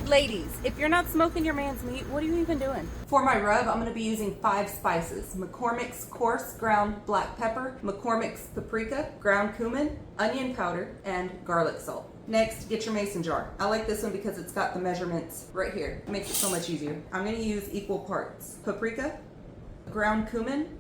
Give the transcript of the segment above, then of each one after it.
Ladies, if you're not smoking your man's meat, what are you even doing? For my rub, I'm going to be using 5 spices. McCormick's coarse ground black pepper, McCormick's paprika, ground cumin, onion powder, and garlic salt. Next, get your mason jar. I like this one because it's got the measurements right here. It makes it so much easier. I'm going to use equal parts paprika, ground cumin,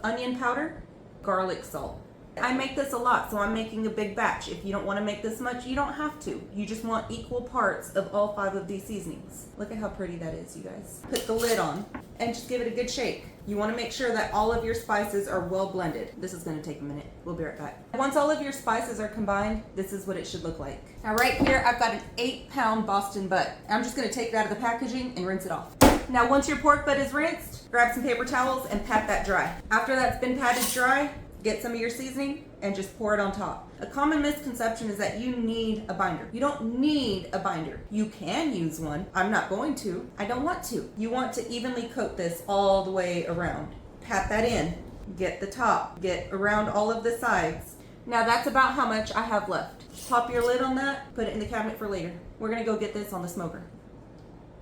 onion powder, garlic salt. I make this a lot, so I'm making a big batch. If you don't want to make this much, you don't have to. You just want equal parts of all 5 of these seasonings. Look at how pretty that is, you guys. Put the lid on and just give it a good shake. You want to make sure that all of your spices are well blended. This is going to take a minute. We'll be right back. Once all of your spices are combined, this is what it should look like. Now right here, I've got an 8-pound Boston butt. I'm just going to take it out of the packaging and rinse it off. Now once your pork butt is rinsed, grab some paper towels and pat that dry. After that's been patted dry, get some of your seasoning and just pour it on top. A common misconception is that you need a binder. You don't need a binder. You can use one. I'm not going to. I don't want to. You want to evenly coat this all the way around. Pat that in. Get the top. Get around all of the sides. Now that's about how much I have left. Pop your lid on that. Put it in the cabinet for later. We're gonna go get this on the smoker.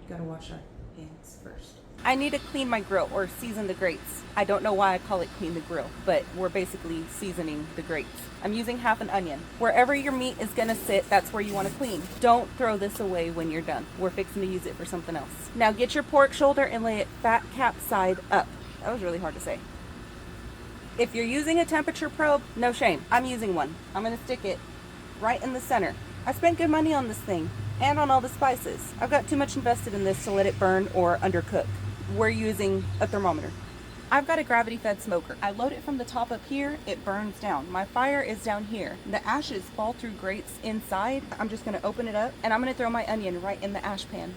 You gotta wash our hands first. I need to clean my grill or season the grates. I don't know why I call it clean the grill, but we're basically seasoning the grates. I'm using half an onion. Wherever your meat is gonna sit, that's where you wanna clean. Don't throw this away when you're done. We're fixing to use it for something else. Now get your pork shoulder and lay it fat cap side up. That was really hard to say. If you're using a temperature probe, no shame. I'm using one. I'm gonna stick it right in the center. I spent good money on this thing and on all the spices. I've got too much invested in this to let it burn or undercook. We're using a thermometer. I've got a gravity fed smoker. I load it from the top up here, it burns down. My fire is down here. The ashes fall through grates inside. I'm just gonna open it up and I'm gonna throw my onion right in the ash pan.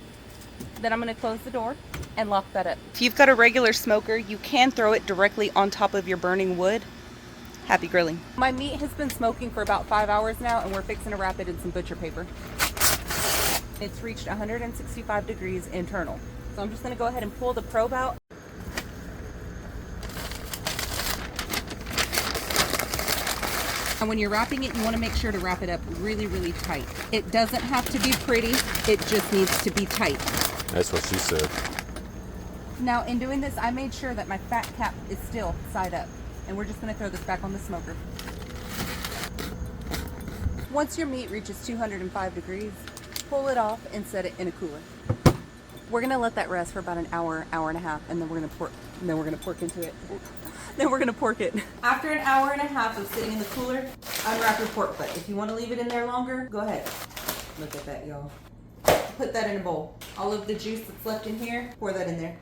Then I'm gonna close the door and lock that up. If you've got a regular smoker, you can throw it directly on top of your burning wood. Happy grilling. My meat has been smoking for about 5 hours now and we're fixing to wrap it in some butcher paper. It's reached 165 degrees internal. So I'm just gonna go ahead and pull the probe out. And when you're wrapping it, you wanna make sure to wrap it up really, really tight. It doesn't have to be pretty, it just needs to be tight. That's what she said. Now in doing this, I made sure that my fat cap is still side up. And we're just gonna throw this back on the smoker. Once your meat reaches 205 degrees, pull it off and set it in a cooler. We're gonna let that rest for about an hour, hour and a half, and then we're gonna pork into it. Then we're gonna pork it. After an hour and a half of sitting in the cooler, unwrap your pork butt. If you wanna leave it in there longer, go ahead. Look at that, y'all. Put that in a bowl. All of the juice that's left in here, pour that in there.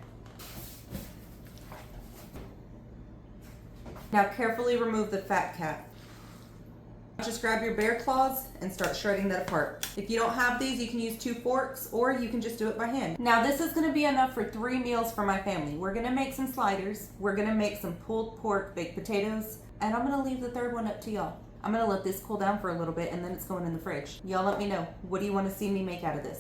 Now carefully remove the fat cap. Just grab your bear claws and start shredding that apart. If you don't have these, you can use 2 forks or you can just do it by hand. Now this is gonna be enough for 3 meals for my family. We're gonna make some sliders, we're gonna make some pulled pork baked potatoes, and I'm gonna leave the 3rd one up to y'all. I'm gonna let this cool down for a little bit and then it's going in the fridge. Y'all let me know, what do you wanna see me make out of this?